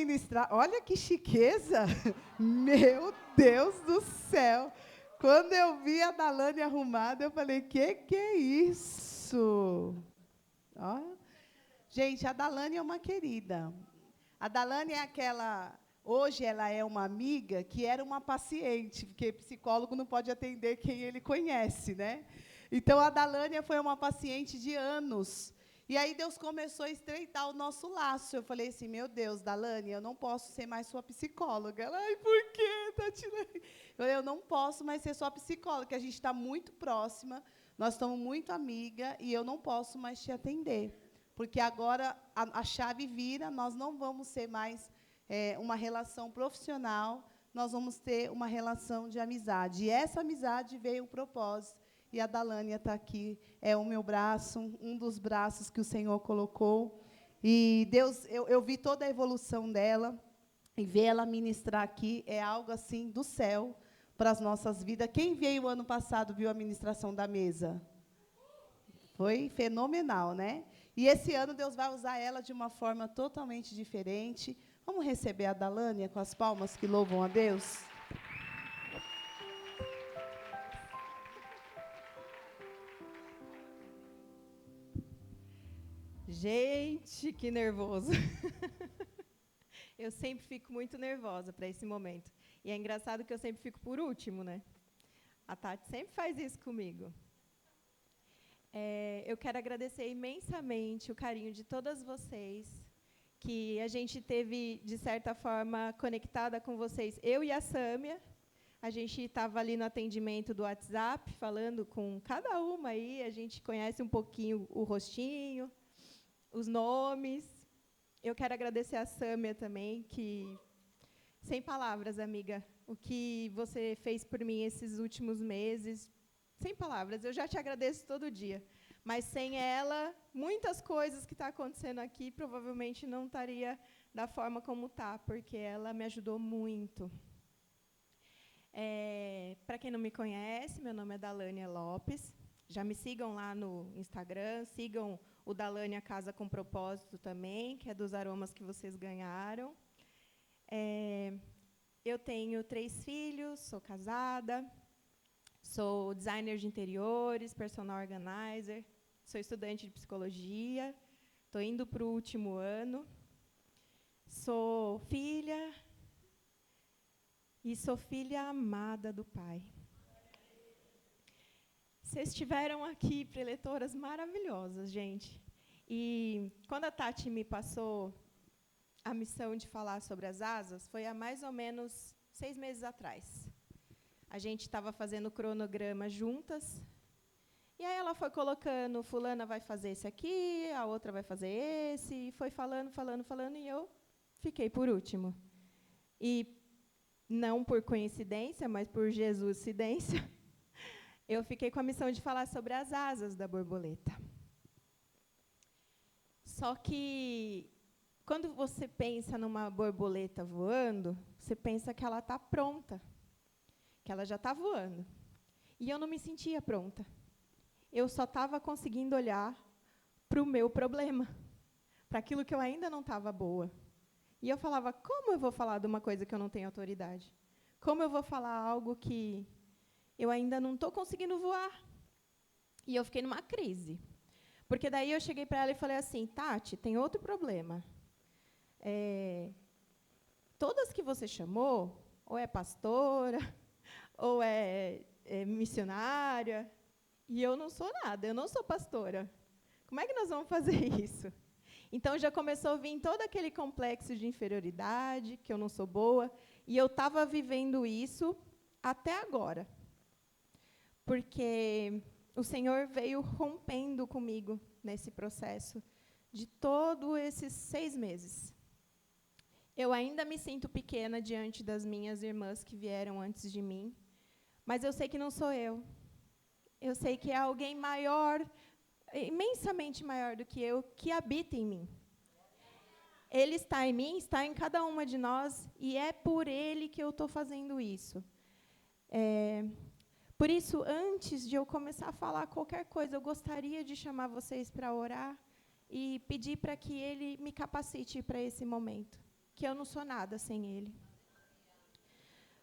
ministrar. Olha que chiqueza! Meu Deus do céu! Quando eu vi a Dalane arrumada, eu falei, que é isso? Ó. Gente, a Dalane é uma querida. A Dalane é aquela... Hoje ela é uma amiga que era uma paciente, porque psicólogo não pode atender quem ele conhece, né? Então, a Dalânia foi uma paciente de anos. E aí Deus começou a estreitar o nosso laço. Eu falei assim, meu Deus, Dalânia, eu não posso ser mais sua psicóloga. Ela, ai, por quê, Tatiana? Eu falei, eu não posso mais ser sua psicóloga, a gente está muito próxima, nós estamos muito amigas, e eu não posso mais te atender. Porque agora a chave vira, nós não vamos ser mais uma relação profissional, nós vamos ter uma relação de amizade. E essa amizade veio o propósito. E a Dalânia está aqui, é o meu braço, um dos braços que o Senhor colocou. E Deus, eu vi toda a evolução dela, e ver ela ministrar aqui é algo assim do céu para as nossas vidas. Quem veio ano passado viu a ministração da mesa? Foi fenomenal, né? E esse ano Deus vai usar ela de uma forma totalmente diferente. Vamos receber a Dalânia com as palmas que louvam a Deus? Gente, que nervoso. Eu sempre fico muito nervosa para esse momento. E é engraçado que eu sempre fico por último, né? A Tati sempre faz isso comigo. Eu quero agradecer imensamente o carinho de todas vocês, que a gente teve, de certa forma, conectada com vocês. Eu e a Sâmia, a gente estava ali no atendimento do WhatsApp, falando com cada uma aí, a gente conhece um pouquinho o rostinho, os nomes. Eu quero agradecer a Sâmia também, que, sem palavras, amiga, o que você fez por mim esses últimos meses, sem palavras, eu já te agradeço todo dia. Mas sem ela, muitas coisas que estão acontecendo aqui, provavelmente não estaria da forma como está, porque ela me ajudou muito. Para quem não me conhece, meu nome é Dalânia Lopes. Já me sigam lá no Instagram, sigam o Dalânia Casa com Propósito também, que é dos aromas que vocês ganharam. Eu tenho 3 filhos, sou casada, sou designer de interiores, personal organizer, sou estudante de psicologia, estou indo para o último ano, sou filha e sou filha amada do Pai. Vocês tiveram aqui preletoras maravilhosas, gente. E quando a Tati me passou a missão de falar sobre as asas, foi há mais ou menos 6 meses atrás. A gente estava fazendo o cronograma juntas, e aí ela foi colocando, fulana vai fazer esse aqui, a outra vai fazer esse, e foi falando, e eu fiquei por último. E, não por coincidência, mas por Jesuscidência, eu fiquei com a missão de falar sobre as asas da borboleta. Só que, quando você pensa numa borboleta voando, você pensa que ela está pronta, que ela já está voando. E eu não me sentia pronta. Eu só estava conseguindo olhar para o meu problema, para aquilo que eu ainda não estava boa. E eu falava, como eu vou falar de uma coisa que eu não tenho autoridade? Como eu vou falar algo que eu ainda não estou conseguindo voar? E eu fiquei numa crise. Porque daí eu cheguei para ela e falei assim, Tati, tem outro problema. Todas que você chamou, ou é pastora, ou é missionária, e eu não sou nada, eu não sou pastora. Como é que nós vamos fazer isso? Então, já começou a vir todo aquele complexo de inferioridade, que eu não sou boa, e eu estava vivendo isso até agora. Porque o Senhor veio rompendo comigo nesse processo de todos esses 6 meses. Eu ainda me sinto pequena diante das minhas irmãs que vieram antes de mim, mas eu sei que não sou eu. Eu sei que é alguém maior, imensamente maior do que eu, que habita em mim. Ele está em mim, está em cada uma de nós, e é por Ele que eu estou fazendo isso. Por isso, antes de eu começar a falar qualquer coisa, eu gostaria de chamar vocês para orar e pedir para que Ele me capacite para esse momento. que eu não sou nada sem Ele.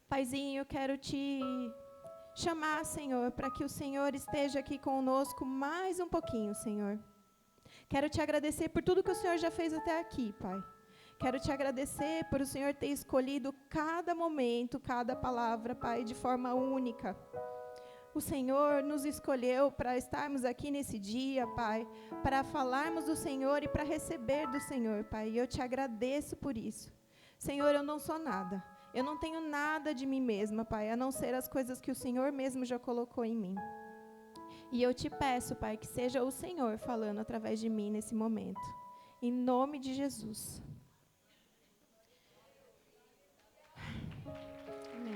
Paizinho, eu quero te chamar, Senhor, para que o Senhor esteja aqui conosco mais um pouquinho, Senhor. Quero te agradecer por tudo que o Senhor já fez até aqui, Pai. Quero te agradecer por o Senhor ter escolhido cada momento, cada palavra, Pai, de forma única. O Senhor nos escolheu para estarmos aqui nesse dia, Pai, para falarmos do Senhor e para receber do Senhor, Pai. E eu te agradeço por isso. Senhor, eu não sou nada. Eu não tenho nada de mim mesma, Pai, a não ser as coisas que o Senhor mesmo já colocou em mim. E eu te peço, Pai, que seja o Senhor falando através de mim nesse momento. Em nome de Jesus. Amém.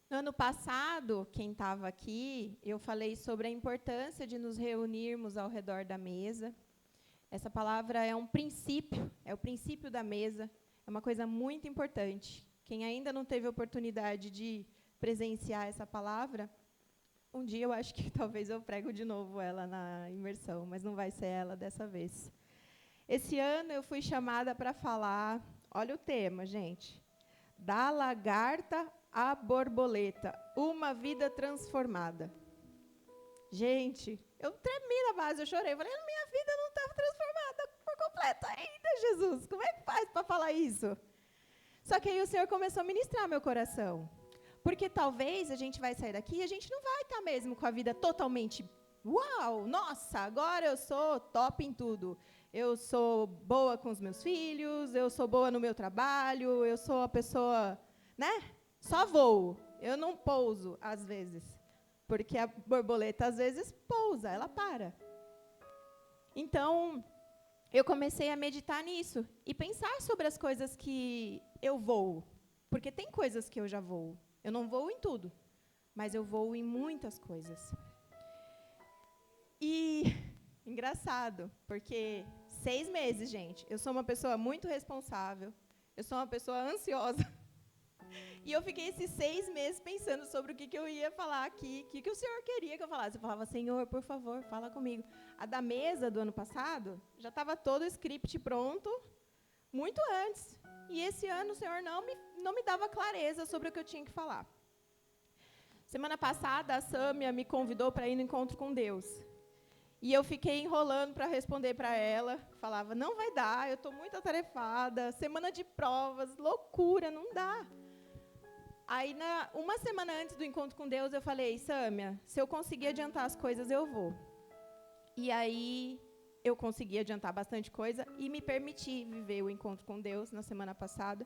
No ano passado, quem estava aqui, eu falei sobre a importância de nos reunirmos ao redor da mesa. Essa palavra é um princípio, é o princípio da mesa, é uma coisa muito importante. Quem ainda não teve oportunidade de presenciar essa palavra, um dia eu acho que talvez eu prego de novo ela na imersão, mas não vai ser ela dessa vez. Esse ano eu fui chamada para falar, olha o tema, gente, da lagarta à borboleta, uma vida transformada. Gente, eu tremi na base, eu chorei, falei, minha vida não está transformada por completo ainda, Jesus, como é que faz para falar isso? Só que aí o Senhor começou a ministrar meu coração, porque talvez a gente vai sair daqui e a gente não vai estar mesmo com a vida totalmente, uau, nossa, agora eu sou top em tudo, eu sou boa com os meus filhos, eu sou boa no meu trabalho, eu sou a pessoa, né, só voo, eu não pouso às vezes. Porque a borboleta, às vezes, pousa, ela para. Então, eu comecei a meditar nisso e pensar sobre as coisas que eu voo. Porque tem coisas que eu já voo. Eu não voo em tudo, mas eu voo em muitas coisas. E, engraçado, porque 6 meses, gente, eu sou uma pessoa muito responsável, eu sou uma pessoa ansiosa. E eu fiquei esses 6 meses pensando sobre o que eu ia falar aqui, o que o Senhor queria que eu falasse. Eu falava, Senhor, por favor, fala comigo. A da mesa do ano passado, já estava todo o script pronto, muito antes. E esse ano o Senhor não me dava clareza sobre o que eu tinha que falar. Semana passada, a Sâmia me convidou para ir no encontro com Deus. E eu fiquei enrolando para responder para ela. Falava, não vai dar, eu estou muito atarefada, semana de provas, loucura, não dá. Aí, uma semana antes do encontro com Deus, eu falei, Sâmia, se eu conseguir adiantar as coisas, eu vou. E aí, eu consegui adiantar bastante coisa e me permiti viver o encontro com Deus na semana passada,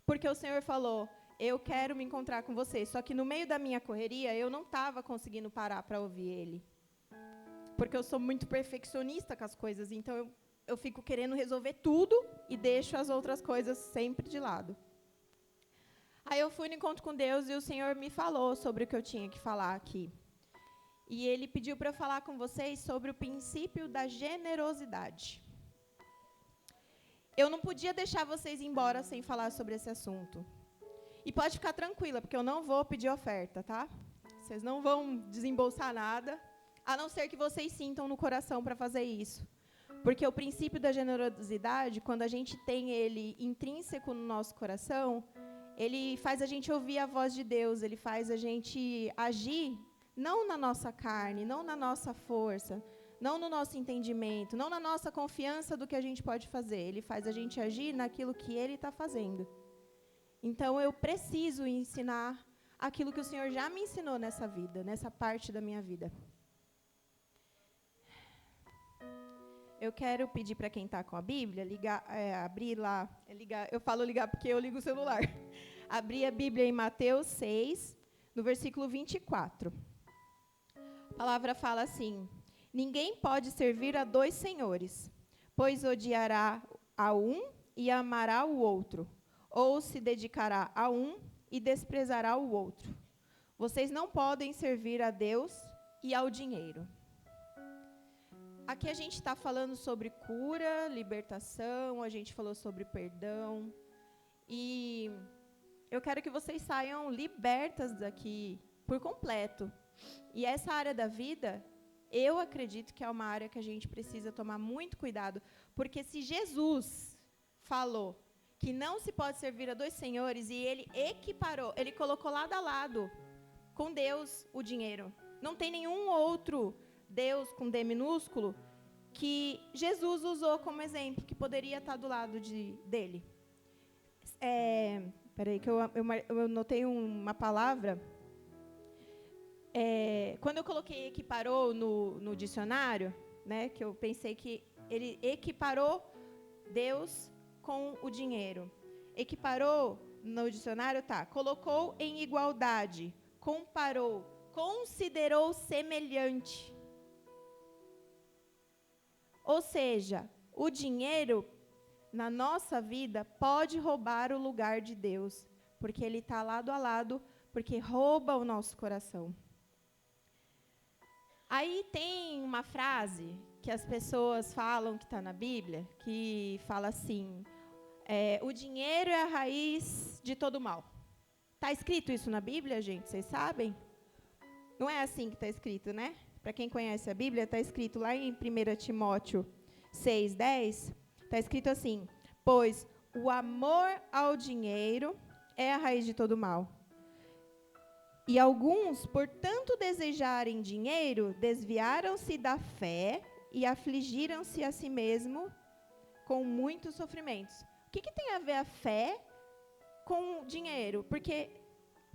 porque o Senhor falou, eu quero me encontrar com você. Só que no meio da minha correria, eu não estava conseguindo parar para ouvir Ele. Porque eu sou muito perfeccionista com as coisas, então eu fico querendo resolver tudo e deixo as outras coisas sempre de lado. Aí eu fui no encontro com Deus e o Senhor me falou sobre o que eu tinha que falar aqui. E Ele pediu para eu falar com vocês sobre o princípio da generosidade. Eu não podia deixar vocês embora sem falar sobre esse assunto. E pode ficar tranquila, porque eu não vou pedir oferta, tá? Vocês não vão desembolsar nada, a não ser que vocês sintam no coração para fazer isso. Porque o princípio da generosidade, quando a gente tem ele intrínseco no nosso coração, ele faz a gente ouvir a voz de Deus, ele faz a gente agir, não na nossa carne, não na nossa força, não no nosso entendimento, não na nossa confiança do que a gente pode fazer. Ele faz a gente agir naquilo que Ele está fazendo. Então, eu preciso ensinar aquilo que o Senhor já me ensinou nessa vida, nessa parte da minha vida. Eu quero pedir para quem está com a Bíblia, abrir lá, eu falo ligar porque eu ligo o celular. Abrir a Bíblia em Mateus 6, no versículo 24. A palavra fala assim, ninguém pode servir a 2 senhores, pois odiará a um e amará o outro, ou se dedicará a um e desprezará o outro. Vocês não podem servir a Deus e ao dinheiro. Aqui a gente está falando sobre cura, libertação, a gente falou sobre perdão. E eu quero que vocês saiam libertas daqui por completo. E essa área da vida Eu acredito que é uma área que a gente precisa tomar muito cuidado, porque se Jesus falou que não se pode servir a dois senhores, e ele equiparou, ele colocou lado a lado com Deus o dinheiro. Não tem nenhum outro Deus com D minúsculo que Jesus usou como exemplo, que poderia estar do lado dele. Peraí, que eu notei uma palavra. Quando eu coloquei equiparou no dicionário, né, que eu pensei que ele equiparou Deus com o dinheiro. Equiparou no dicionário, tá? Colocou em igualdade, comparou, considerou semelhante. Ou seja, o dinheiro na nossa vida pode roubar o lugar de Deus, porque ele está lado a lado, porque rouba o nosso coração. Aí tem uma frase que as pessoas falam que está na Bíblia, que fala assim, o dinheiro é a raiz de todo mal. Está escrito isso na Bíblia, gente? Vocês sabem? Não é assim que está escrito, né? Para quem conhece a Bíblia, está escrito lá em 1 Timóteo 6:10, está escrito assim, pois o amor ao dinheiro é a raiz de todo mal. E alguns, por tanto desejarem dinheiro, desviaram-se da fé e afligiram-se a si mesmo com muitos sofrimentos. O que tem a ver a fé com dinheiro? Porque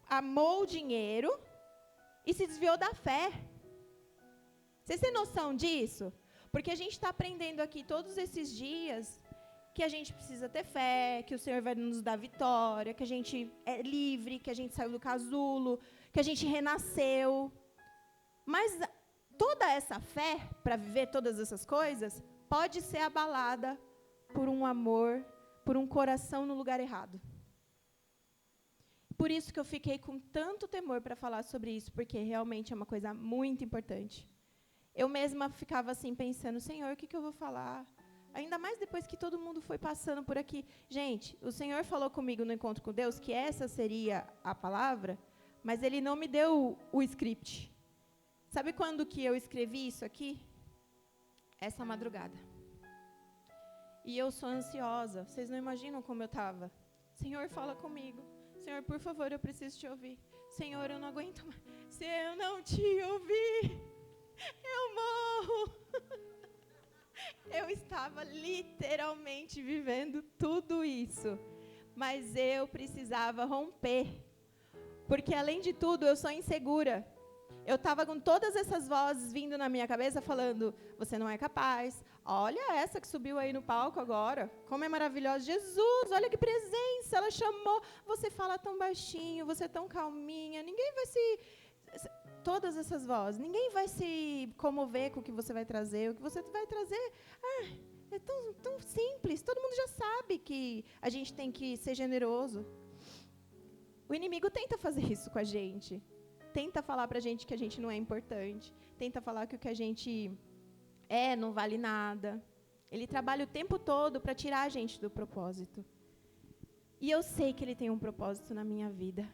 amou o dinheiro e se desviou da fé. Vocês têm noção disso? Porque a gente está aprendendo aqui todos esses dias que a gente precisa ter fé, que o Senhor vai nos dar vitória, que a gente é livre, que a gente saiu do casulo, que a gente renasceu. Mas toda essa fé, para viver todas essas coisas, pode ser abalada por um amor, por um coração no lugar errado. Por isso que eu fiquei com tanto temor para falar sobre isso, porque realmente é uma coisa muito importante. Eu mesma ficava assim pensando, Senhor, o que eu vou falar? Ainda mais depois que todo mundo foi passando por aqui. Gente, o Senhor falou comigo no Encontro com Deus que essa seria a palavra, mas Ele não me deu o script. Sabe quando que eu escrevi isso aqui? Essa madrugada. E eu sou ansiosa. Vocês não imaginam como eu estava. Senhor, fala comigo. Senhor, por favor, eu preciso te ouvir. Senhor, eu não aguento mais. Se eu não te ouvir, eu morro. Eu estava literalmente vivendo tudo isso. Mas eu precisava romper. Porque, além de tudo, eu sou insegura. Eu estava com todas essas vozes vindo na minha cabeça falando, você não é capaz. Olha essa que subiu aí no palco agora. Como é maravilhosa. Jesus, olha que presença. Ela chamou. Você fala tão baixinho, você é tão calminha. Ninguém vai se... Todas essas vozes. Ninguém vai se comover com o que você vai trazer. O que você vai trazer é tão simples. Todo mundo já sabe que a gente tem que ser generoso. O inimigo tenta fazer isso com a gente. Tenta falar pra gente que a gente não é importante. Tenta falar que o que a gente não vale nada. Ele trabalha o tempo todo para tirar a gente do propósito. E eu sei que ele tem um propósito na minha vida.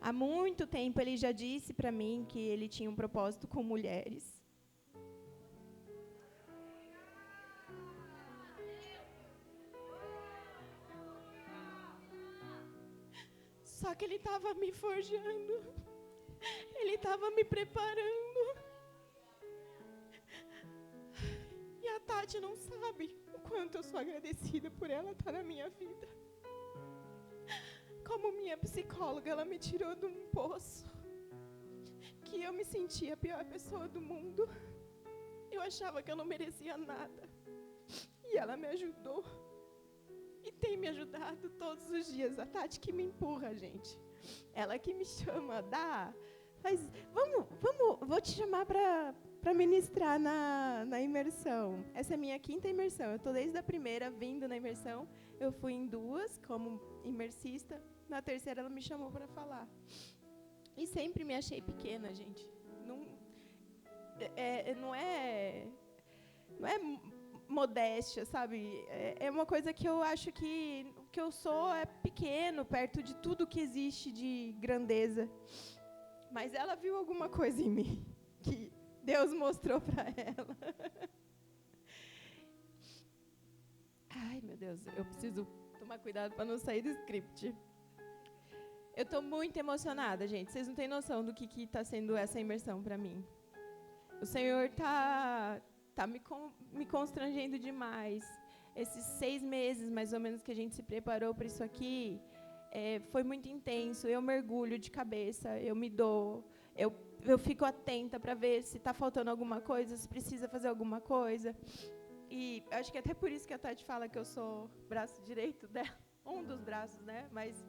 Há muito tempo ele já disse para mim que ele tinha um propósito com mulheres. Só que ele estava me forjando. Ele estava me preparando. E a Tati não sabe o quanto eu sou agradecida por ela estar na minha vida. Como minha psicóloga, ela me tirou de um poço que eu me sentia a pior pessoa do mundo. Eu achava que eu não merecia nada. E ela me ajudou. E tem me ajudado todos os dias. A Tati que me empurra, gente. Ela que me chama, vou te chamar para ministrar na imersão. Essa é a minha 5ª imersão. Eu estou desde a primeira vindo na imersão. Eu fui em 2 como imersista. Na 3ª ela me chamou para falar. E sempre me achei pequena, gente. Não é modéstia, sabe? É uma coisa que eu acho que o que eu sou é pequeno, perto de tudo que existe de grandeza. Mas ela viu alguma coisa em mim que Deus mostrou para ela. Ai, meu Deus, eu preciso tomar cuidado para não sair do script. Eu estou muito emocionada, gente. Vocês não têm noção do que está sendo essa imersão para mim. O Senhor está me constrangendo demais. Esses 6 meses, mais ou menos, que a gente se preparou para isso aqui, foi muito intenso. Eu mergulho de cabeça, eu me dou, eu fico atenta para ver se está faltando alguma coisa, se precisa fazer alguma coisa. E acho que até por isso que a Tati fala que eu sou braço direito dela, um dos braços, né? Mas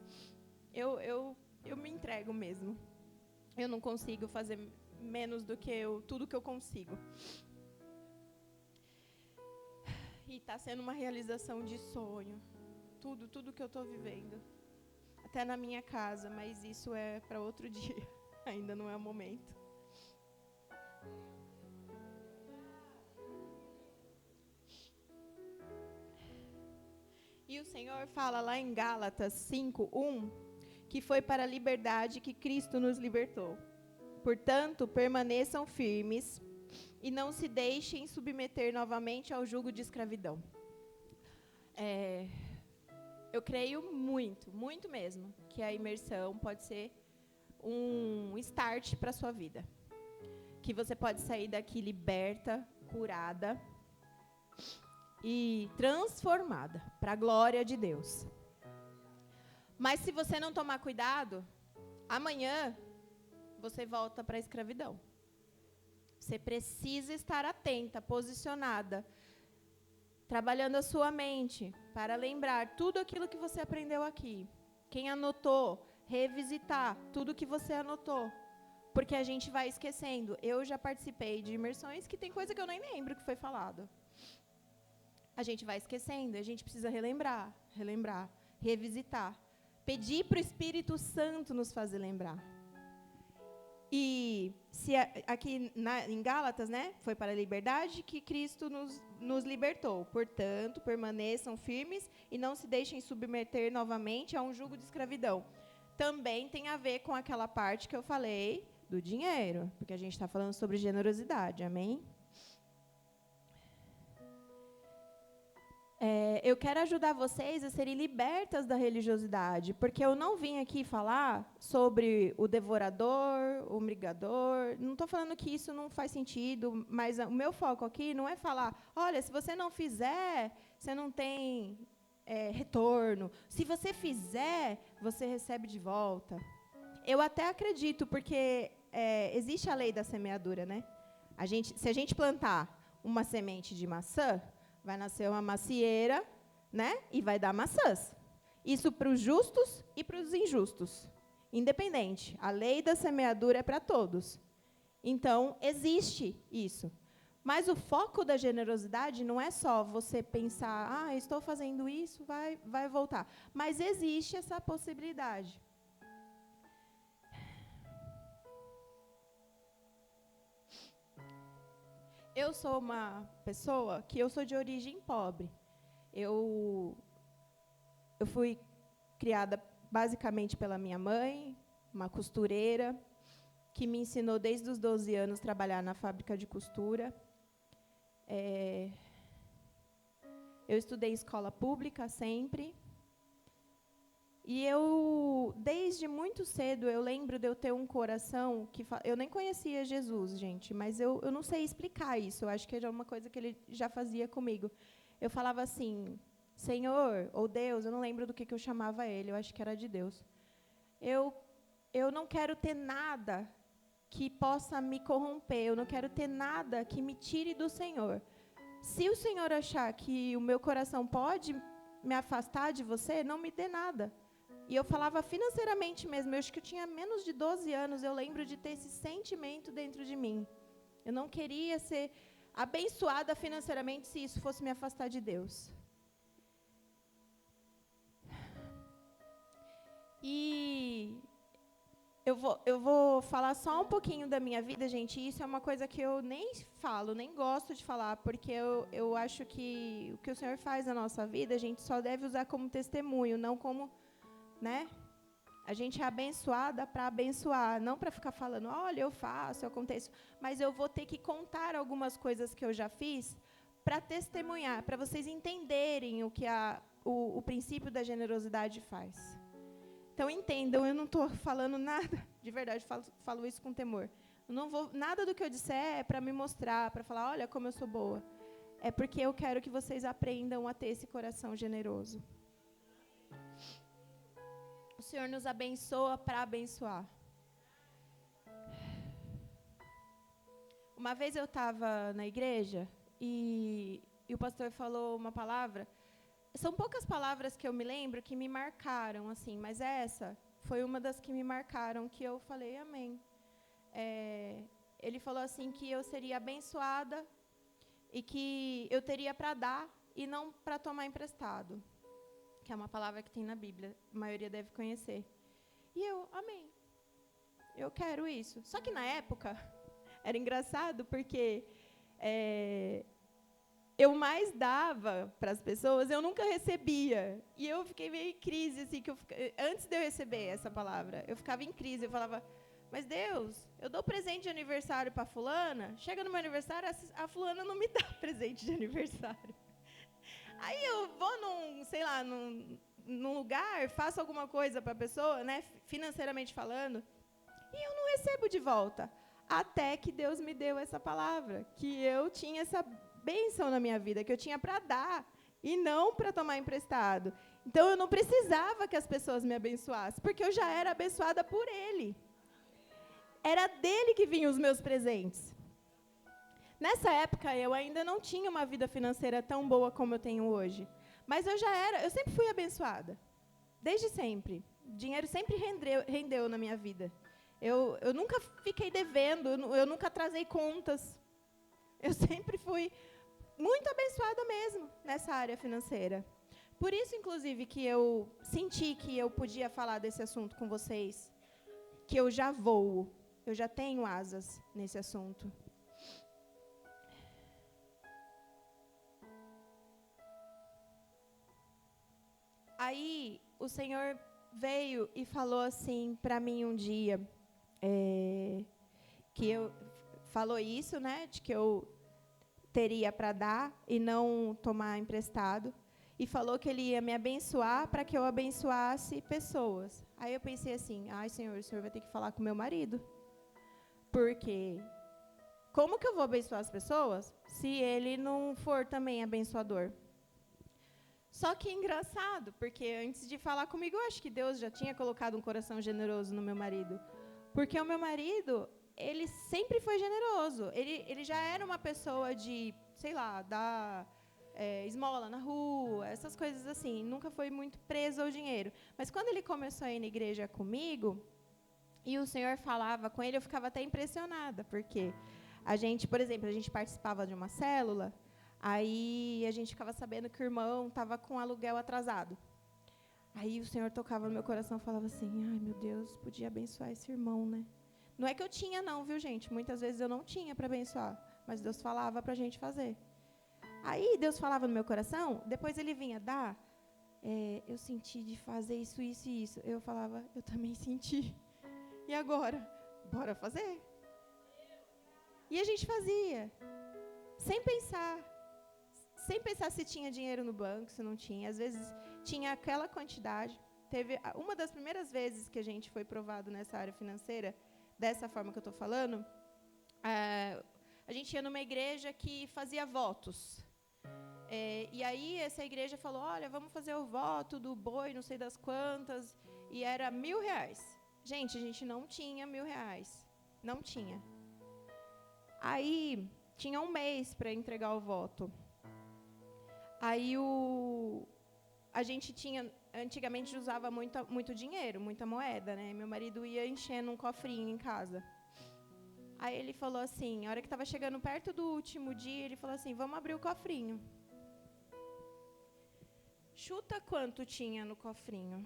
eu me entrego mesmo. Eu não consigo fazer menos do que tudo que eu consigo. E está sendo uma realização de sonho. Tudo que eu estou vivendo. Até na minha casa, mas isso é para outro dia. Ainda não é o momento. E o Senhor fala lá em Gálatas 5:1, que foi para a liberdade que Cristo nos libertou. Portanto, permaneçam firmes e não se deixem submeter novamente ao jugo de escravidão. Eu creio muito mesmo, que a imersão pode ser um start para a sua vida. Que você pode sair daqui liberta, curada e transformada para a glória de Deus. Mas se você não tomar cuidado, amanhã você volta para a escravidão. Você precisa estar atenta, posicionada, trabalhando a sua mente para lembrar tudo aquilo que você aprendeu aqui. Quem anotou, revisitar tudo que você anotou, porque a gente vai esquecendo. Eu já participei de imersões que tem coisa que eu nem lembro que foi falado. A gente vai esquecendo, a gente precisa relembrar, revisitar, pedir para o Espírito Santo nos fazer lembrar. E se aqui em Gálatas, né, foi para a liberdade que Cristo nos libertou. Portanto, permaneçam firmes e não se deixem submeter novamente a um jugo de escravidão. Também tem a ver com aquela parte que eu falei do dinheiro, porque a gente está falando sobre generosidade, amém? Eu quero ajudar vocês a serem libertas da religiosidade, porque eu não vim aqui falar sobre o devorador, o brigador. Não estou falando que isso não faz sentido, mas o meu foco aqui não é falar, olha, se você não fizer, você não tem retorno. Se você fizer, você recebe de volta. Eu até acredito, porque existe a lei da semeadura, né? Se a gente plantar uma semente de maçã, vai nascer uma macieira, né? E vai dar maçãs. Isso para os justos e para os injustos. Independente. A lei da semeadura é para todos. Então, existe isso. Mas o foco da generosidade não é só você pensar, estou fazendo isso, vai voltar. Mas existe essa possibilidade. Eu sou uma pessoa que eu sou de origem pobre. Eu fui criada basicamente pela minha mãe, uma costureira, que me ensinou desde os 12 anos a trabalhar na fábrica de costura. Eu estudei escola pública sempre. E desde muito cedo, eu lembro de eu ter um coração que... Eu nem conhecia Jesus, gente, mas eu não sei explicar isso. Eu acho que era uma coisa que ele já fazia comigo. Eu falava assim, Senhor, ou Deus, eu não lembro do que eu chamava ele, eu acho que era de Deus. Eu não quero ter nada que possa me corromper, eu não quero ter nada que me tire do Senhor. Se o Senhor achar que o meu coração pode me afastar de você, não me dê nada. E eu falava financeiramente mesmo, eu acho que eu tinha menos de 12 anos, eu lembro de ter esse sentimento dentro de mim. Eu não queria ser abençoada financeiramente se isso fosse me afastar de Deus. E eu vou falar só um pouquinho da minha vida, gente. Isso é uma coisa que eu nem falo, nem gosto de falar, porque eu acho que o que o Senhor faz na nossa vida, a gente só deve usar como testemunho, não como... né? A gente é abençoada para abençoar, não para ficar falando, olha, eu faço, eu aconteço, mas eu vou ter que contar algumas coisas que eu já fiz para testemunhar, para vocês entenderem o que o princípio da generosidade faz. Então, entendam, eu não estou falando nada, de verdade, falo isso com temor. Nada do que eu disser é para me mostrar, para falar, olha como eu sou boa. É porque eu quero que vocês aprendam a ter esse coração generoso. O Senhor nos abençoa para abençoar. Uma vez eu estava na igreja e o pastor falou uma palavra. São poucas palavras que eu me lembro que me marcaram, assim, mas essa foi uma das que me marcaram, que eu falei amém. Ele falou assim que eu seria abençoada e que eu teria para dar e não para tomar emprestado. Que é uma palavra que tem na Bíblia, a maioria deve conhecer. E eu, amém. Eu quero isso. Só que na época, era engraçado, porque eu mais dava para as pessoas, eu nunca recebia. E eu fiquei meio em crise, assim, antes de eu receber essa palavra, eu ficava em crise, eu falava, mas Deus, eu dou presente de aniversário para fulana, chega no meu aniversário, a fulana não me dá presente de aniversário. Aí eu vou num lugar, faço alguma coisa para a pessoa, né, financeiramente falando, e eu não recebo de volta. Até que Deus me deu essa palavra, que eu tinha essa bênção na minha vida, que eu tinha para dar e não para tomar emprestado. Então, eu não precisava que as pessoas me abençoassem, porque eu já era abençoada por Ele. Era dele que vinham os meus presentes. Nessa época, eu ainda não tinha uma vida financeira tão boa como eu tenho hoje. Mas eu sempre fui abençoada. Desde sempre. O dinheiro sempre rendeu na minha vida. Eu nunca fiquei devendo, eu nunca atrasei contas. Eu sempre fui muito abençoada mesmo nessa área financeira. Por isso, inclusive, que eu senti que eu podia falar desse assunto com vocês, que eu já voo, eu já tenho asas nesse assunto. Aí, o Senhor veio e falou assim para mim um dia, que eu falou isso, né, de que eu teria para dar e não tomar emprestado, e falou que Ele ia me abençoar para que eu abençoasse pessoas. Aí eu pensei assim, ai, Senhor, o Senhor vai ter que falar com meu marido, porque como que eu vou abençoar as pessoas se ele não for também abençoador? Só que é engraçado, porque antes de falar comigo, eu acho que Deus já tinha colocado um coração generoso no meu marido. Porque o meu marido, ele sempre foi generoso. Ele já era uma pessoa de, sei lá, dar esmola na rua, essas coisas assim. Nunca foi muito preso ao dinheiro. Mas quando ele começou a ir na igreja comigo, e o Senhor falava com ele, eu ficava até impressionada. Porque a gente, por exemplo, a gente participava de uma célula. Aí a gente ficava sabendo que o irmão estava com aluguel atrasado. Aí o Senhor tocava no meu coração e falava assim, ai, meu Deus, podia abençoar esse irmão, né? Não é que eu tinha não, viu, gente? Muitas vezes eu não tinha para abençoar, mas Deus falava para a gente fazer. Aí Deus falava no meu coração, depois Ele vinha dar, eu senti de fazer isso, isso e isso. Eu falava, eu também senti. E agora? Bora fazer? E a gente fazia, sem pensar se tinha dinheiro no banco, se não tinha. Às vezes tinha aquela quantidade. Teve uma das primeiras vezes que a gente foi provado nessa área financeira, dessa forma que eu estou falando, a gente ia numa igreja que fazia votos. E aí essa igreja falou, olha, vamos fazer o voto do boi, não sei das quantas, e era R$1.000. Gente, a gente não tinha R$1.000. Não tinha. Aí tinha um mês para entregar o voto. Aí a gente tinha, antigamente usava muito dinheiro, muita moeda, né? Meu marido ia enchendo um cofrinho em casa. Aí ele falou assim, a hora que estava chegando perto do último dia, ele falou assim, vamos abrir o cofrinho. Chuta quanto tinha no cofrinho?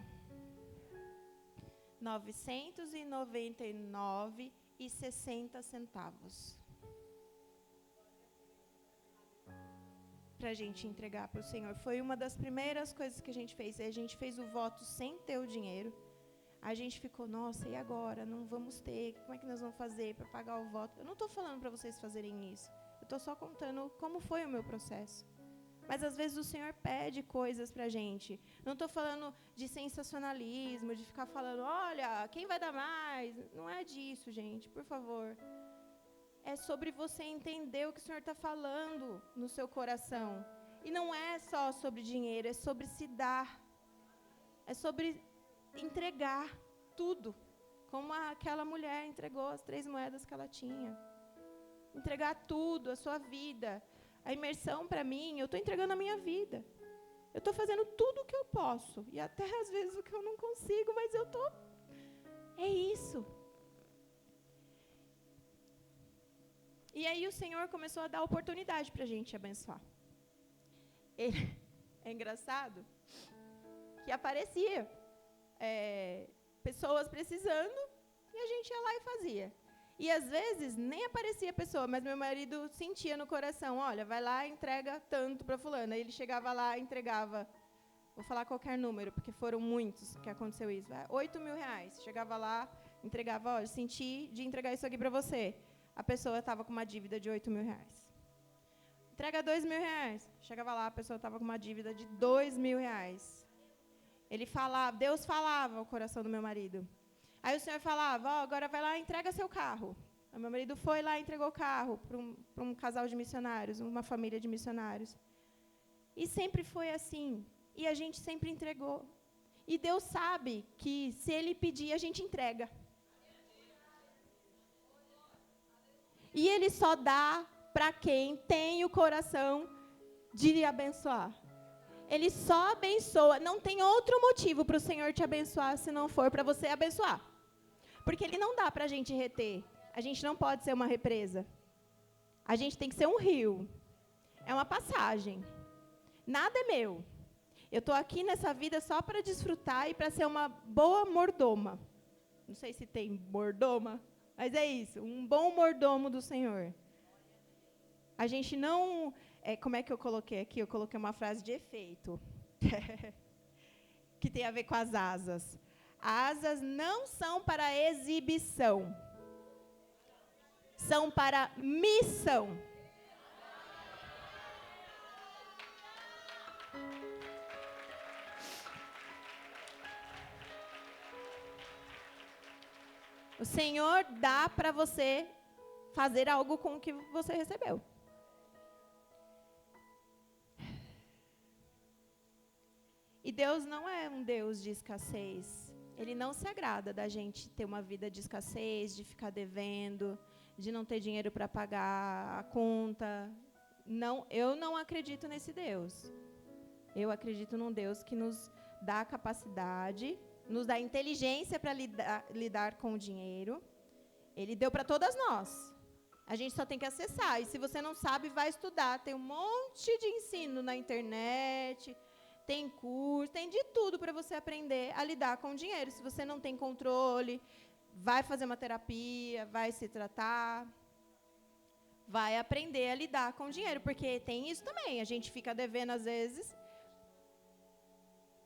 R$999,60. Para a gente entregar para o Senhor. Foi uma das primeiras coisas que a gente fez. A gente fez o voto sem ter o dinheiro. A gente ficou, nossa, e agora? Não vamos ter, como é que nós vamos fazer para pagar o voto? Eu não estou falando para vocês fazerem isso. Eu estou só contando como foi o meu processo. Mas, às vezes, o Senhor pede coisas para a gente. Não estou falando de sensacionalismo, de ficar falando, olha, quem vai dar mais? Não é disso, gente, por favor. É sobre você entender o que o Senhor está falando no seu coração. E não é só sobre dinheiro, é sobre se dar. É sobre entregar tudo. Como aquela mulher entregou as 3 moedas que ela tinha. Entregar tudo, a sua vida. A imersão, para mim, eu estou entregando a minha vida. Eu estou fazendo tudo o que eu posso. E até, às vezes, o que eu não consigo, mas eu estou... É isso. E aí o Senhor começou a dar oportunidade para a gente abençoar. É engraçado que aparecia pessoas precisando e a gente ia lá e fazia. E, às vezes, nem aparecia a pessoa, mas meu marido sentia no coração, olha, vai lá e entrega tanto para fulana. Aí ele chegava lá e entregava, vou falar qualquer número, porque foram muitos que aconteceu isso, 8 mil reais. Chegava lá, entregava, olha, senti de entregar isso aqui para você. A pessoa estava com uma dívida de 8 mil reais. Entrega 2 mil reais. Chegava lá, a pessoa estava com uma dívida de 2 mil reais. Ele falava, Deus falava ao coração do meu marido. Aí o Senhor falava, agora vai lá e entrega seu carro. O meu marido foi lá e entregou o carro para um casal de missionários, uma família de missionários. E sempre foi assim. E a gente sempre entregou. E Deus sabe que se Ele pedir, a gente entrega. E Ele só dá para quem tem o coração de abençoar. Ele só abençoa. Não tem outro motivo para o Senhor te abençoar se não for para você abençoar. Porque Ele não dá para a gente reter. A gente não pode ser uma represa. A gente tem que ser um rio. É uma passagem. Nada é meu. Eu estou aqui nessa vida só para desfrutar e para ser uma boa mordoma. Não sei se tem mordoma, mas é isso. Um bom mordomo do Senhor. A gente não... como é que eu coloquei aqui? Eu coloquei uma frase de efeito. Que tem a ver com as asas. Asas não são para exibição. São para missão. O Senhor dá para você fazer algo com o que você recebeu. E Deus não é um Deus de escassez. Ele não se agrada da gente ter uma vida de escassez, de ficar devendo, de não ter dinheiro para pagar a conta. Não, eu não acredito nesse Deus. Eu acredito num Deus que nos dá capacidade, nos dá inteligência para lidar com o dinheiro. Ele deu para todas nós. A gente só tem que acessar. E se você não sabe, vai estudar. Tem um monte de ensino na internet... Tem curso, tem de tudo para você aprender a lidar com o dinheiro. Se você não tem controle, vai fazer uma terapia, vai se tratar, vai aprender a lidar com o dinheiro, porque tem isso também. A gente fica devendo às vezes.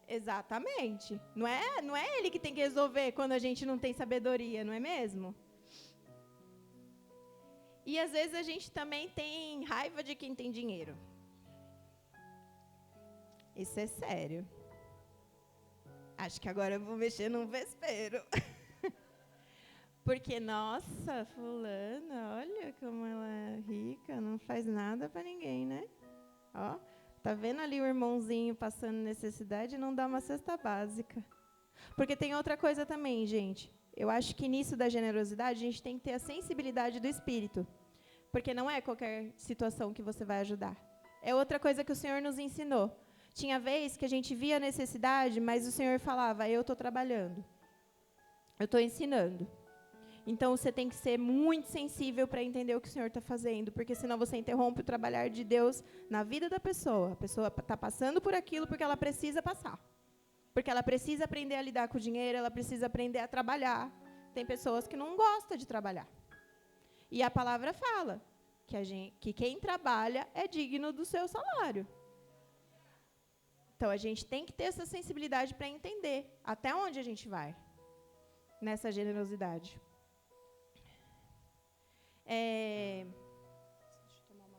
Exatamente. Não é ele que tem que resolver quando a gente não tem sabedoria, não é mesmo? E às vezes a gente também tem raiva de quem tem dinheiro. Isso é sério. Acho que agora eu vou mexer num vespeiro. Porque, nossa, fulana, olha como ela é rica, não faz nada para ninguém, né? Ó, tá vendo ali o irmãozinho passando necessidade e não dá uma cesta básica. Porque tem outra coisa também, gente. Eu acho que nisso da generosidade, a gente tem que ter a sensibilidade do Espírito. Porque não é qualquer situação que você vai ajudar. É outra coisa que o Senhor nos ensinou. Tinha vez que a gente via a necessidade, mas o Senhor falava, eu estou trabalhando. Eu estou ensinando. Então, você tem que ser muito sensível para entender o que o Senhor está fazendo, porque senão você interrompe o trabalhar de Deus na vida da pessoa. A pessoa está passando por aquilo porque ela precisa passar. Porque ela precisa aprender a lidar com o dinheiro, ela precisa aprender a trabalhar. Tem pessoas que não gostam de trabalhar. E a palavra fala que quem trabalha é digno do seu salário. Então, a gente tem que ter essa sensibilidade para entender até onde a gente vai. nessa generosidade. Deixa eu tomar uma...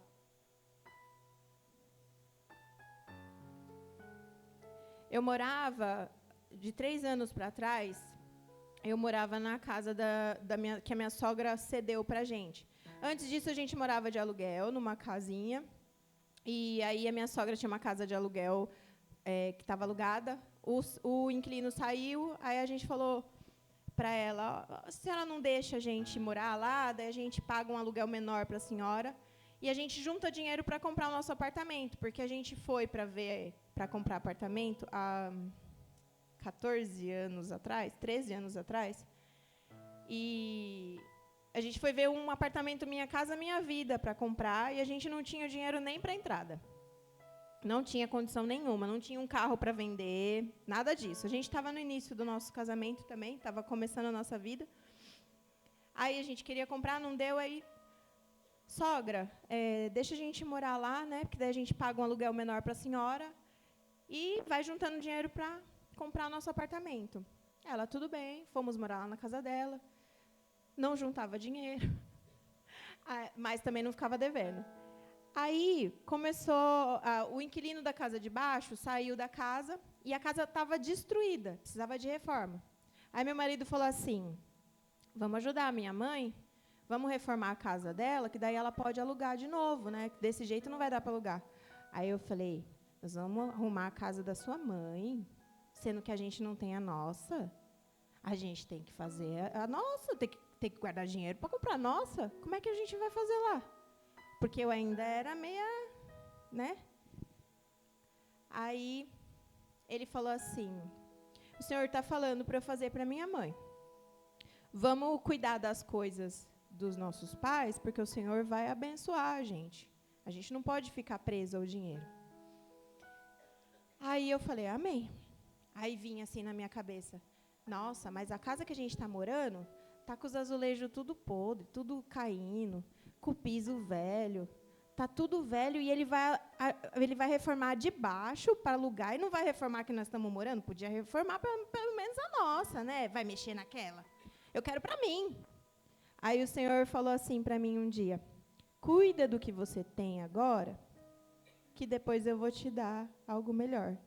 Eu morava, de 3 anos para trás, eu morava na casa que a minha sogra cedeu para a gente. Antes disso, a gente morava de aluguel, numa casinha. E aí a minha sogra tinha uma casa de aluguel que estava alugada. O inquilino saiu, aí a gente falou para ela, a senhora não deixa a gente morar lá, daí a gente paga um aluguel menor para a senhora e a gente junta dinheiro para comprar o nosso apartamento, porque a gente foi para comprar apartamento há 14 anos atrás, 13 anos atrás, e a gente foi ver um apartamento Minha Casa Minha Vida para comprar e a gente não tinha dinheiro nem para entrada. Não tinha condição nenhuma, não tinha um carro para vender, nada disso. A gente estava no início do nosso casamento também, estava começando a nossa vida. Aí a gente queria comprar, não deu, aí... Sogra, deixa a gente morar lá, né? Porque daí a gente paga um aluguel menor para a senhora e vai juntando dinheiro para comprar o nosso apartamento. Ela, tudo bem, fomos morar lá na casa dela. Não juntava dinheiro, mas também não ficava devendo. Aí começou, o inquilino da casa de baixo saiu da casa e a casa estava destruída, precisava de reforma. Aí meu marido falou assim, vamos ajudar a minha mãe, vamos reformar a casa dela, que daí ela pode alugar de novo, né? Desse jeito não vai dar para alugar. Aí eu falei, nós vamos arrumar a casa da sua mãe, sendo que a gente não tem a nossa. A gente tem que fazer a nossa, tem que guardar dinheiro para comprar a nossa. Como é que a gente vai fazer lá? Porque eu ainda era meia, né? Aí ele falou assim, o senhor está falando para eu fazer para minha mãe. Vamos cuidar das coisas dos nossos pais, porque o senhor vai abençoar a gente. A gente não pode ficar preso ao dinheiro. Aí eu falei, amém. Aí vinha assim na minha cabeça, nossa, mas a casa que a gente está morando, tá com os azulejos tudo podre, tudo caindo, com o piso velho, tá tudo velho e ele vai reformar de baixo para alugar e não vai reformar que nós estamos morando? Podia reformar pelo menos a nossa, né? Vai mexer naquela? Eu quero para mim. Aí o Senhor falou assim para mim um dia, cuida do que você tem agora, que depois eu vou te dar algo melhor.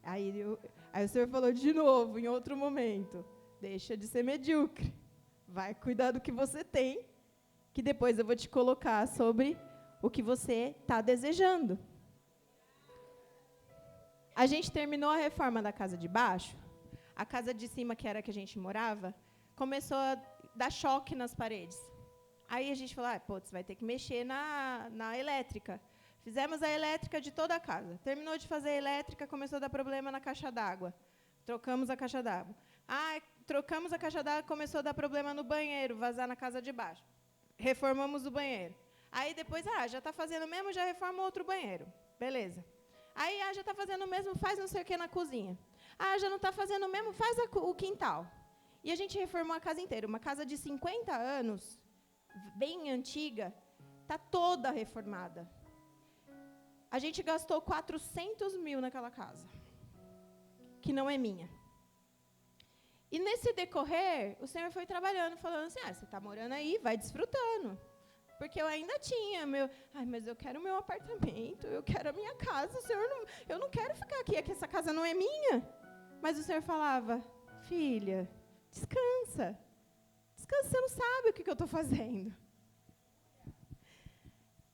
Aí o Senhor falou de novo, em outro momento, deixa de ser medíocre. Vai cuidar do que você tem, que depois eu vou te colocar sobre o que você está desejando. A gente terminou a reforma da casa de baixo. A casa de cima, que era a que a gente morava, começou a dar choque nas paredes. Aí a gente falou, putz, vai ter que mexer na elétrica. Fizemos a elétrica de toda a casa. Terminou de fazer a elétrica, começou a dar problema na caixa d'água. Trocamos a caixa d'água. Trocamos a caixa d'água, começou a dar problema no banheiro, vazar na casa de baixo. Reformamos o banheiro. Aí depois, já está fazendo mesmo, já reforma outro banheiro. Beleza. Aí, já está fazendo mesmo, faz não sei o que na cozinha. Já não está fazendo mesmo, faz o quintal. E a gente reformou a casa inteira. Uma casa de 50 anos, bem antiga, está toda reformada. A gente gastou 400 mil naquela casa, que não é minha. E nesse decorrer, o Senhor foi trabalhando, falando assim, você está morando aí, vai desfrutando. Porque eu ainda tinha mas eu quero o meu apartamento, eu quero a minha casa, Senhor, eu não quero ficar aqui, é que essa casa não é minha. Mas o Senhor falava, filha, descansa, você não sabe o que eu estou fazendo.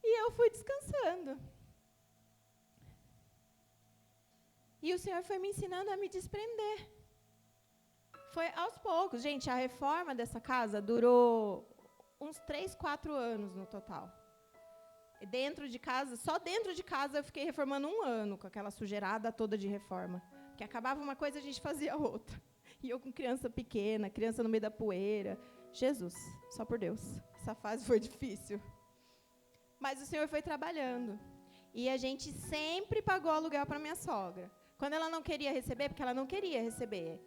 E eu fui descansando. E o Senhor foi me ensinando a me desprender. Foi aos poucos. Gente, a reforma dessa casa durou uns 3, 4 anos no total. Dentro de casa, só dentro de casa eu fiquei reformando 1 ano, com aquela sujeirada toda de reforma. Porque acabava uma coisa, a gente fazia outra. E eu com criança pequena, criança no meio da poeira. Jesus, só por Deus. Essa fase foi difícil. Mas o Senhor foi trabalhando. E a gente sempre pagou aluguel para minha sogra. Quando ela não queria receber, porque ela não queria receber.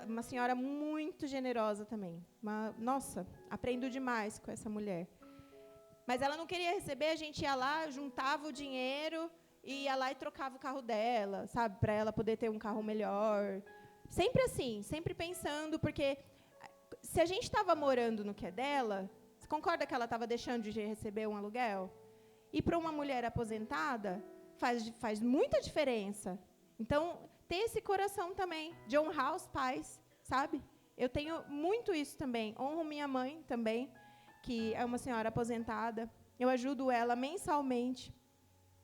Uma senhora muito generosa também. Nossa, aprendo demais com essa mulher. Mas ela não queria receber, a gente ia lá, juntava o dinheiro, e ia lá e trocava o carro dela, sabe? Para ela poder ter um carro melhor. Sempre assim, sempre pensando, porque se a gente estava morando no que é dela, você concorda que ela estava deixando de receber um aluguel? E para uma mulher aposentada, faz muita diferença. Então, ter esse coração também, de honrar os pais, sabe? Eu tenho muito isso também. Honro minha mãe também, que é uma senhora aposentada. Eu ajudo ela mensalmente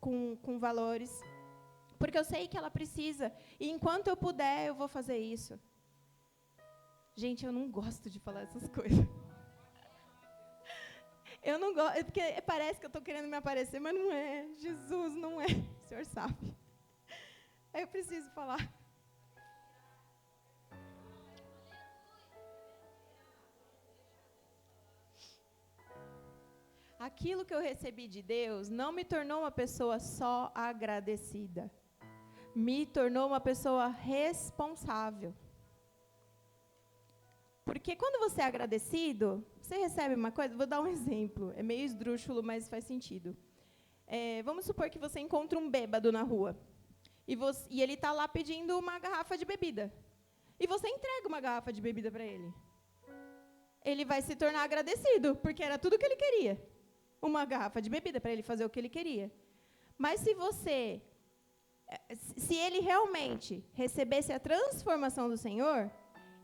com valores, porque eu sei que ela precisa. E enquanto eu puder, eu vou fazer isso. Gente, eu não gosto de falar essas coisas. Eu não gosto, porque parece que eu estou querendo me aparecer, mas não é. Jesus, não é. O Senhor sabe. Aí eu preciso falar. Aquilo que eu recebi de Deus não me tornou uma pessoa só agradecida. Me tornou uma pessoa responsável. Porque quando você é agradecido, você recebe uma coisa. Vou dar um exemplo. É meio esdrúxulo, mas faz sentido. Vamos supor que você encontra um bêbado na rua. E ele está lá pedindo uma garrafa de bebida. E você entrega uma garrafa de bebida para ele. Ele vai se tornar agradecido, porque era tudo o que ele queria. Uma garrafa de bebida para ele fazer o que ele queria. Mas se ele realmente recebesse a transformação do Senhor,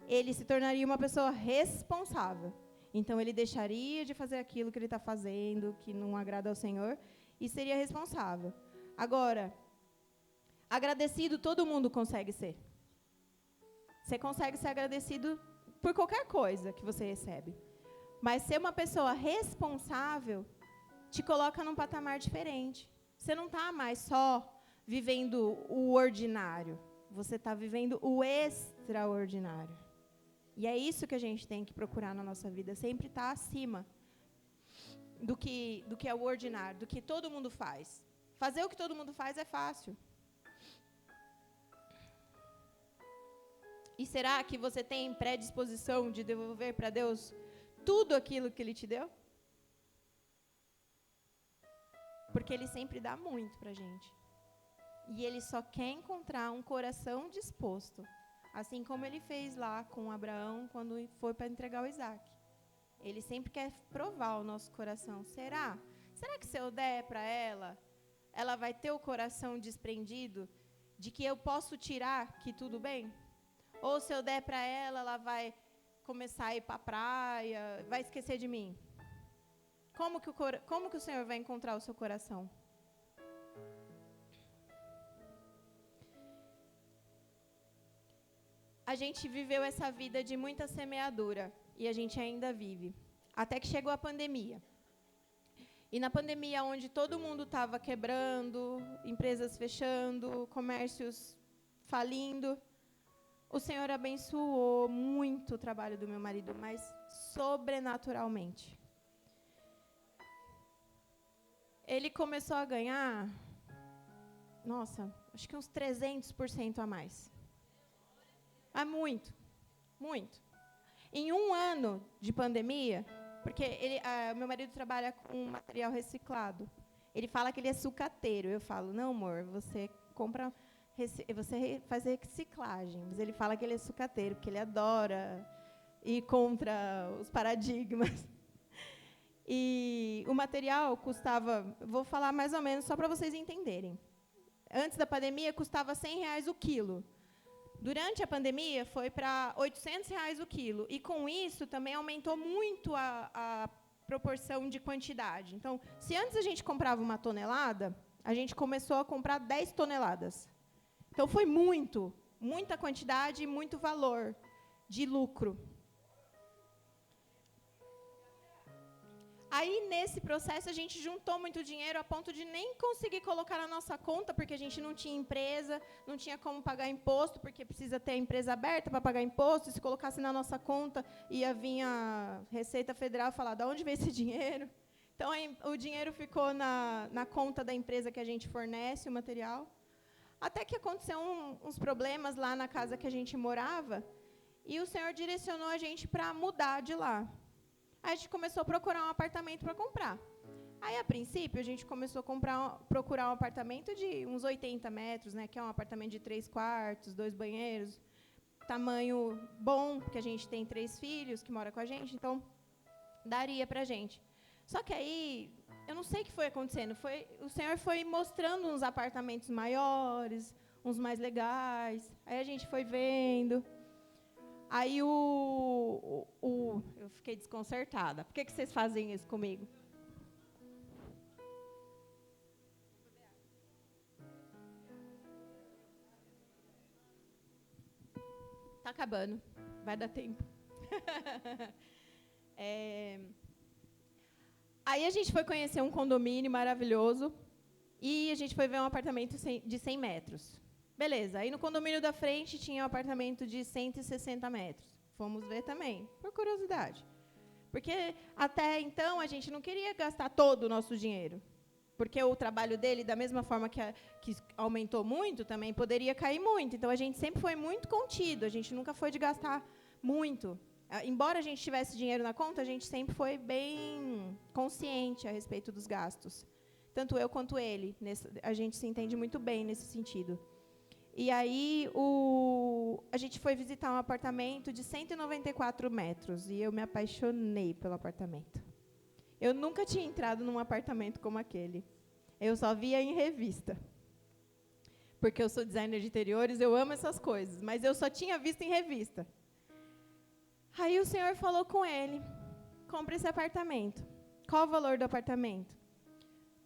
ele se tornaria uma pessoa responsável. Então, ele deixaria de fazer aquilo que ele está fazendo, que não agrada ao Senhor, e seria responsável. Agora, agradecido todo mundo consegue ser. Você consegue ser agradecido por qualquer coisa que você recebe. Mas ser uma pessoa responsável te coloca num patamar diferente. Você não está mais só vivendo o ordinário. Você está vivendo o extraordinário. E é isso que a gente tem que procurar na nossa vida. Sempre estar acima do que é o ordinário, do que todo mundo faz. Fazer o que todo mundo faz é fácil. E será que você tem predisposição de devolver para Deus tudo aquilo que Ele te deu? Porque Ele sempre dá muito para a gente. E Ele só quer encontrar um coração disposto. Assim como Ele fez lá com Abraão, quando foi para entregar o Isaac. Ele sempre quer provar o nosso coração. Será? Será que se eu der para ela, ela vai ter o coração desprendido de que eu posso tirar que tudo bem? Ou se eu der para ela vai começar a ir para a praia, vai esquecer de mim? Como que o Senhor vai encontrar o seu coração? A gente viveu essa vida de muita semeadura, e a gente ainda vive. Até que chegou a pandemia. E na pandemia, onde todo mundo estava quebrando, empresas fechando, comércios falindo, o Senhor abençoou muito o trabalho do meu marido, mas sobrenaturalmente. Ele começou a ganhar, acho que uns 300% a mais. É muito, muito. Em um ano de pandemia, porque meu marido trabalha com material reciclado. Ele fala que ele é sucateiro. Eu falo, não, amor, você faz reciclagem. Mas ele fala que ele é sucateiro, porque ele adora ir contra os paradigmas. E o material custava, vou falar mais ou menos só para vocês entenderem. Antes da pandemia, custava R$100 o quilo. Durante a pandemia, foi para R$800 o quilo. E, com isso, também aumentou muito a proporção de quantidade. Então, se antes a gente comprava 1 tonelada, a gente começou a comprar 10 toneladas. Então, foi muita quantidade e muito valor de lucro. Aí, nesse processo, a gente juntou muito dinheiro a ponto de nem conseguir colocar na nossa conta, porque a gente não tinha empresa, não tinha como pagar imposto, porque precisa ter a empresa aberta para pagar imposto. E se colocasse na nossa conta, ia vir a Receita Federal falar, de onde veio esse dinheiro? Então, o dinheiro ficou na conta da empresa que a gente fornece o material. Até que aconteceu uns problemas lá na casa que a gente morava, e o Senhor direcionou a gente para mudar de lá. Aí a gente começou a procurar um apartamento para comprar. Aí, a princípio, a gente começou a procurar um apartamento de uns 80 metros, né, que é um apartamento de 3 quartos, 2 banheiros. tamanho bom, porque a gente tem 3 filhos que moram com a gente, então daria para a gente. Só que aí, eu não sei o que foi acontecendo. O Senhor foi mostrando uns apartamentos maiores, uns mais legais. Aí a gente foi vendo. Aí eu fiquei desconcertada. Por que vocês fazem isso comigo? Tá acabando. Vai dar tempo. Aí a gente foi conhecer um condomínio maravilhoso e a gente foi ver um apartamento de 100 metros. Beleza, aí no condomínio da frente tinha um apartamento de 160 metros. Fomos ver também, por curiosidade. Porque até então a gente não queria gastar todo o nosso dinheiro. Porque o trabalho dele, da mesma forma que aumentou muito, também poderia cair muito. Então a gente sempre foi muito contido, a gente nunca foi de gastar muito. Embora a gente tivesse dinheiro na conta, a gente sempre foi bem consciente a respeito dos gastos. Tanto eu quanto ele. A gente se entende muito bem nesse sentido. E aí, a gente foi visitar um apartamento de 194 metros. E eu me apaixonei pelo apartamento. Eu nunca tinha entrado num apartamento como aquele. Eu só via em revista. Porque eu sou designer de interiores, eu amo essas coisas. Mas eu só tinha visto em revista. Aí o Senhor falou com ele, compra esse apartamento. Qual o valor do apartamento?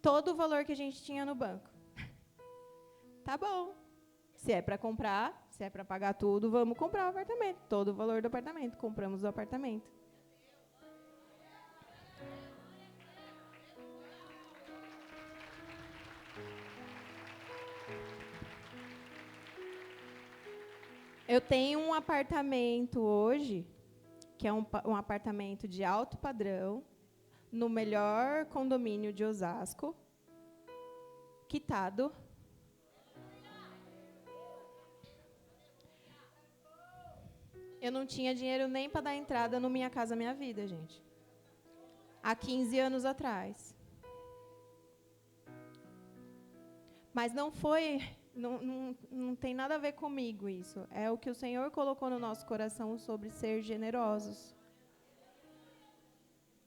Todo o valor que a gente tinha no banco. Tá bom. Se é para comprar, se é para pagar tudo, vamos comprar o apartamento. Todo o valor do apartamento. Compramos o apartamento. Eu tenho um apartamento hoje, que é um apartamento de alto padrão, no melhor condomínio de Osasco, quitado. Eu não tinha dinheiro nem para dar entrada no Minha Casa Minha Vida, gente. Há 15 anos atrás. Mas não foi, não tem nada a ver comigo isso. É o que o Senhor colocou no nosso coração sobre ser generosos.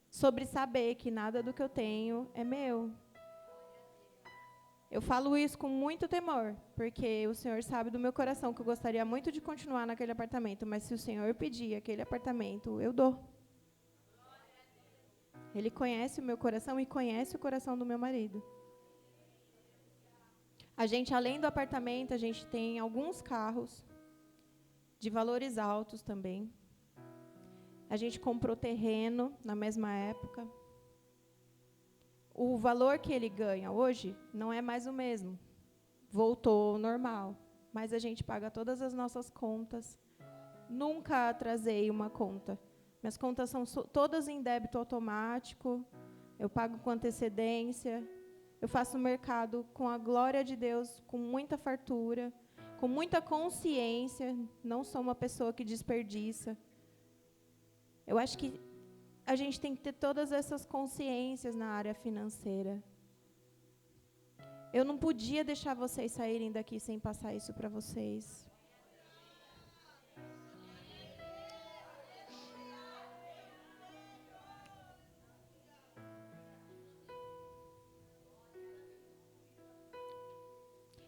Sobre saber que nada do que eu tenho é meu. Eu falo isso com muito temor, porque o Senhor sabe do meu coração que eu gostaria muito de continuar naquele apartamento, mas se o Senhor pedir aquele apartamento, eu dou. Ele conhece o meu coração e conhece o coração do meu marido. A gente, além do apartamento, a gente tem alguns carros de valores altos também. A gente comprou terreno na mesma época. O valor que ele ganha hoje não é mais o mesmo. Voltou ao normal. Mas a gente paga todas as nossas contas. Nunca atrasei uma conta. Minhas contas são todas em débito automático. Eu pago com antecedência. Eu faço mercado com a glória de Deus, com muita fartura, com muita consciência. Não sou uma pessoa que desperdiça. Eu acho que a gente tem que ter todas essas consciências na área financeira. Eu não podia deixar vocês saírem daqui sem passar isso para vocês.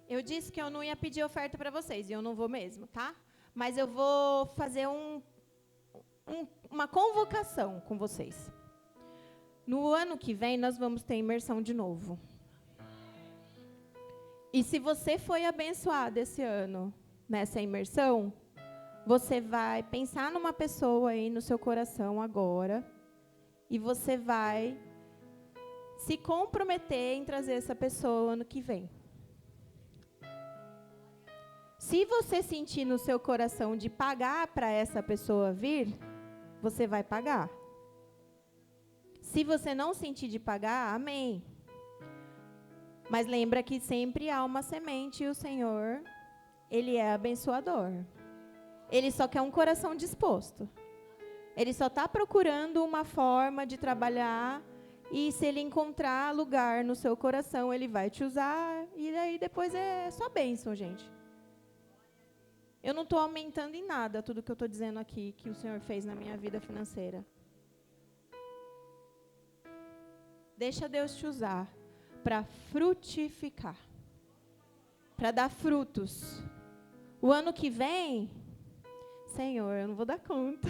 Eu disse que eu não ia pedir oferta para vocês, e eu não vou mesmo, tá? Mas eu vou fazer uma convocação com vocês. No ano que vem, nós vamos ter imersão de novo. E se você foi abençoado esse ano nessa imersão, você vai pensar numa pessoa aí no seu coração agora, e você vai se comprometer em trazer essa pessoa ano que vem. Se você sentir no seu coração de pagar para essa pessoa vir, você vai pagar. Se você não sentir de pagar, amém. Mas lembra que sempre há uma semente e o Senhor, Ele é abençoador. Ele só quer um coração disposto. Ele só está procurando uma forma de trabalhar e se Ele encontrar lugar no seu coração, Ele vai te usar e daí depois é só bênção, gente. Eu não estou aumentando em nada tudo que eu estou dizendo aqui, que o Senhor fez na minha vida financeira. Deixa Deus te usar para frutificar, para dar frutos. O ano que vem, Senhor, eu não vou dar conta,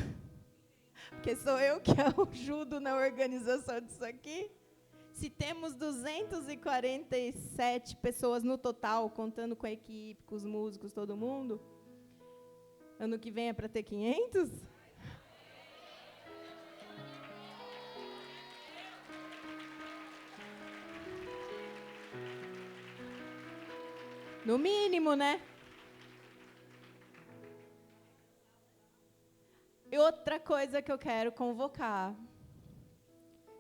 porque sou eu que ajudo na organização disso aqui. Se temos 247 pessoas no total, contando com a equipe, com os músicos, todo mundo, ano que vem é para ter 500? No mínimo, né? E outra coisa que eu quero convocar.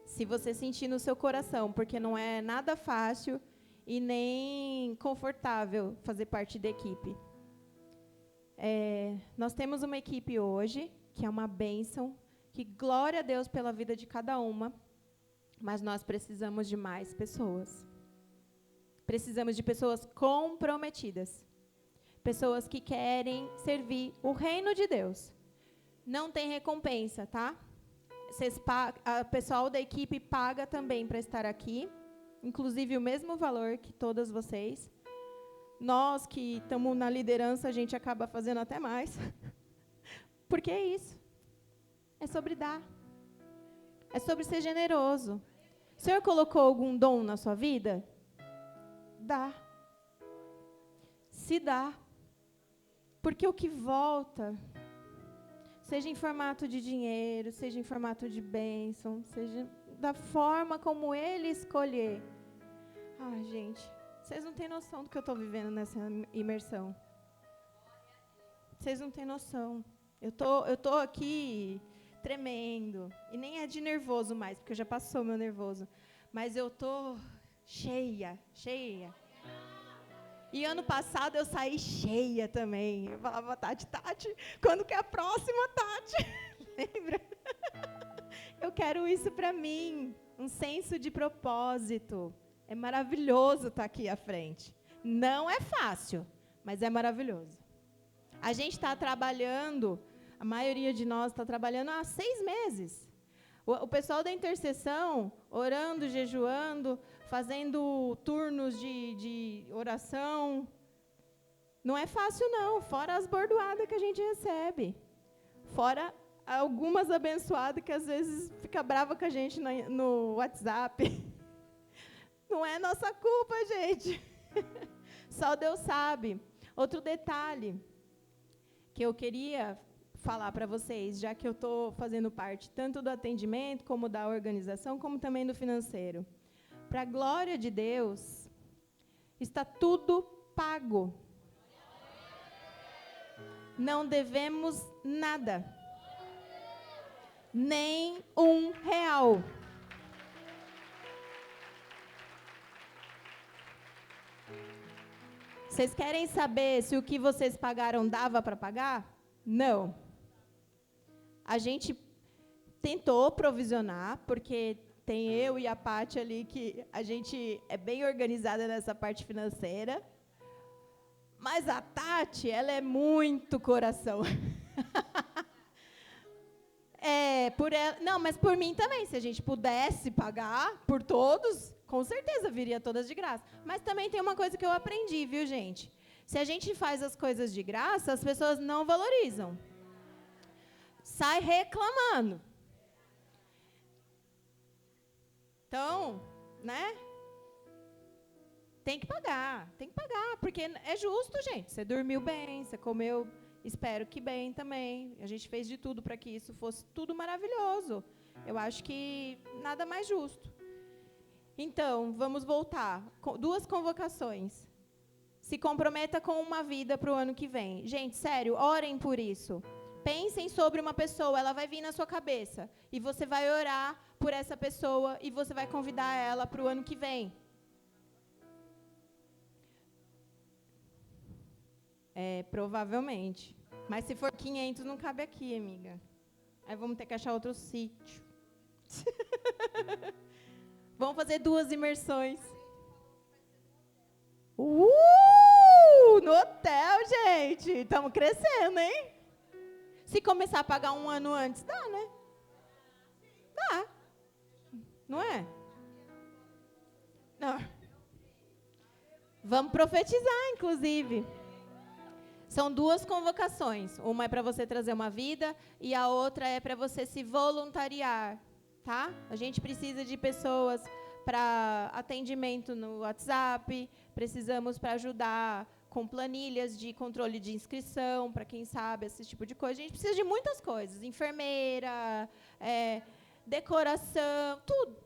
Se você sentir no seu coração, porque não é nada fácil e nem confortável fazer parte da equipe. Nós temos uma equipe hoje, que é uma bênção, que glória a Deus pela vida de cada uma, mas nós precisamos de mais pessoas. Precisamos de pessoas comprometidas. Pessoas que querem servir o reino de Deus. Não tem recompensa, tá? O pessoal da equipe paga também para estar aqui, inclusive o mesmo valor que todas vocês. Nós que estamos na liderança, a gente acaba fazendo até mais. Porque é isso. É sobre dar. É sobre ser generoso. O Senhor colocou algum dom na sua vida? Dá. Se dá. Porque o que volta, seja em formato de dinheiro, seja em formato de bênção, seja da forma como Ele escolher. Ai, gente, vocês não têm noção do que eu estou vivendo nessa imersão. Vocês não têm noção. Eu tô aqui tremendo. E nem é de nervoso mais, porque já passou meu nervoso. Mas eu tô cheia. E ano passado eu saí cheia também. Eu falava, Tati, quando que é a próxima, Tati? Lembra? Eu quero isso para mim. Um senso de propósito. É maravilhoso estar aqui à frente. Não é fácil, mas é maravilhoso. A gente está trabalhando, a maioria de nós está trabalhando há 6 meses. O pessoal da intercessão, orando, jejuando, fazendo turnos de oração. Não é fácil, não. Fora as bordoadas que a gente recebe. Fora algumas abençoadas que às vezes fica brava com a gente no WhatsApp. Não é nossa culpa, gente. Só Deus sabe. Outro detalhe que eu queria falar para vocês, já que eu estou fazendo parte tanto do atendimento, como da organização, como também do financeiro. Para a glória de Deus, está tudo pago. Não devemos nada. Nem R$1. Vocês querem saber se o que vocês pagaram dava para pagar? Não. A gente tentou provisionar, porque tem eu e a Paty ali, que a gente é bem organizada nessa parte financeira. Mas a Tati, ela é muito coração. Por ela, não, mas por mim também. Se a gente pudesse pagar por todos, com certeza viria todas de graça. Mas também tem uma coisa que eu aprendi, viu, gente? Se a gente faz as coisas de graça, as pessoas não valorizam. Sai reclamando. Então, né? Tem que pagar, porque é justo, gente. Você dormiu bem, você comeu, espero que bem também. A gente fez de tudo para que isso fosse tudo maravilhoso. Eu acho que nada mais justo. Então, vamos voltar. 2 convocações. Se comprometa com uma vida para o ano que vem. Gente, sério, orem por isso. Pensem sobre uma pessoa, ela vai vir na sua cabeça. E você vai orar por essa pessoa e você vai convidar ela para o ano que vem. Provavelmente. Mas se for 500, não cabe aqui, amiga. Aí vamos ter que achar outro sítio. Vamos fazer 2 imersões. No hotel, gente! gente, estamos crescendo, hein? Se começar a pagar um ano antes, dá, né? Dá. Não é? Não. Vamos profetizar, inclusive. São 2 convocações. Uma é para você trazer uma vida e a outra é para você se voluntariar, tá? A gente precisa de pessoas para atendimento no WhatsApp, precisamos para ajudar com planilhas de controle de inscrição, para quem sabe, esse tipo de coisa. A gente precisa de muitas coisas, enfermeira, decoração,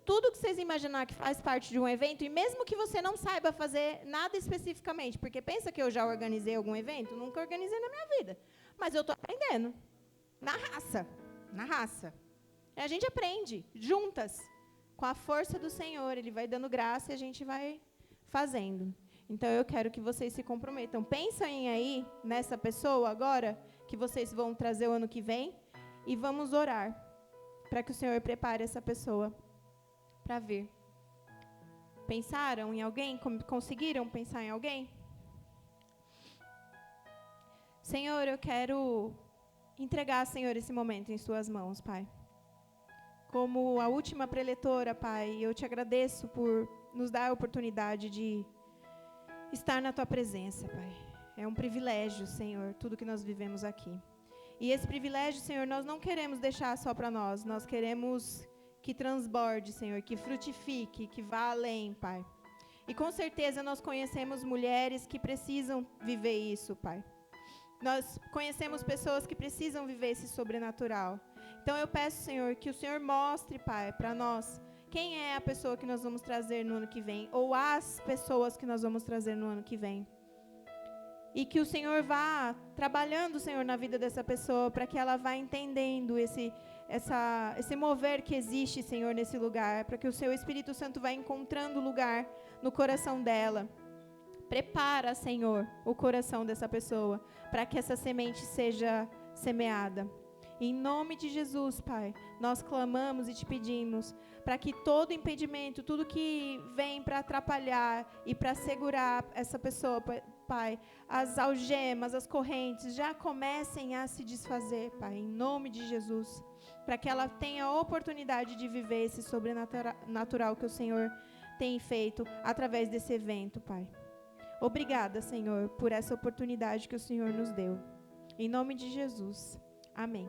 tudo que vocês imaginar que faz parte de um evento, e mesmo que você não saiba fazer nada especificamente, porque pensa que eu já organizei algum evento? Nunca organizei na minha vida, mas eu estou aprendendo, na raça. A gente aprende, juntas, com a força do Senhor, Ele vai dando graça e a gente vai fazendo. Então, eu quero que vocês se comprometam. Pensem aí nessa pessoa agora, que vocês vão trazer o ano que vem, e vamos orar para que o Senhor prepare essa pessoa para vir. Pensaram em alguém? Conseguiram pensar em alguém? Senhor, eu quero entregar, Senhor, esse momento em suas mãos, Pai. Como a última preletora, Pai, eu te agradeço por nos dar a oportunidade de estar na tua presença, Pai. É um privilégio, Senhor, tudo que nós vivemos aqui. E esse privilégio, Senhor, nós não queremos deixar só para nós. Nós queremos que transborde, Senhor, que frutifique, que vá além, Pai. E com certeza nós conhecemos mulheres que precisam viver isso, Pai. Nós conhecemos pessoas que precisam viver esse sobrenatural. Então eu peço, Senhor, que o Senhor mostre, Pai, para nós quem é a pessoa que nós vamos trazer no ano que vem, ou as pessoas que nós vamos trazer no ano que vem. E que o Senhor vá trabalhando, Senhor, na vida dessa pessoa, para que ela vá entendendo esse mover que existe, Senhor, nesse lugar, para que o Seu Espírito Santo vá encontrando lugar no coração dela. Prepara, Senhor, o coração dessa pessoa, para que essa semente seja semeada. Em nome de Jesus, Pai, nós clamamos e te pedimos para que todo impedimento, tudo que vem para atrapalhar e para segurar essa pessoa, Pai, as algemas, as correntes, já comecem a se desfazer, Pai, em nome de Jesus, para que ela tenha a oportunidade de viver esse sobrenatural que o Senhor tem feito através desse evento, Pai. Obrigada, Senhor, por essa oportunidade que o Senhor nos deu. Em nome de Jesus. Amém.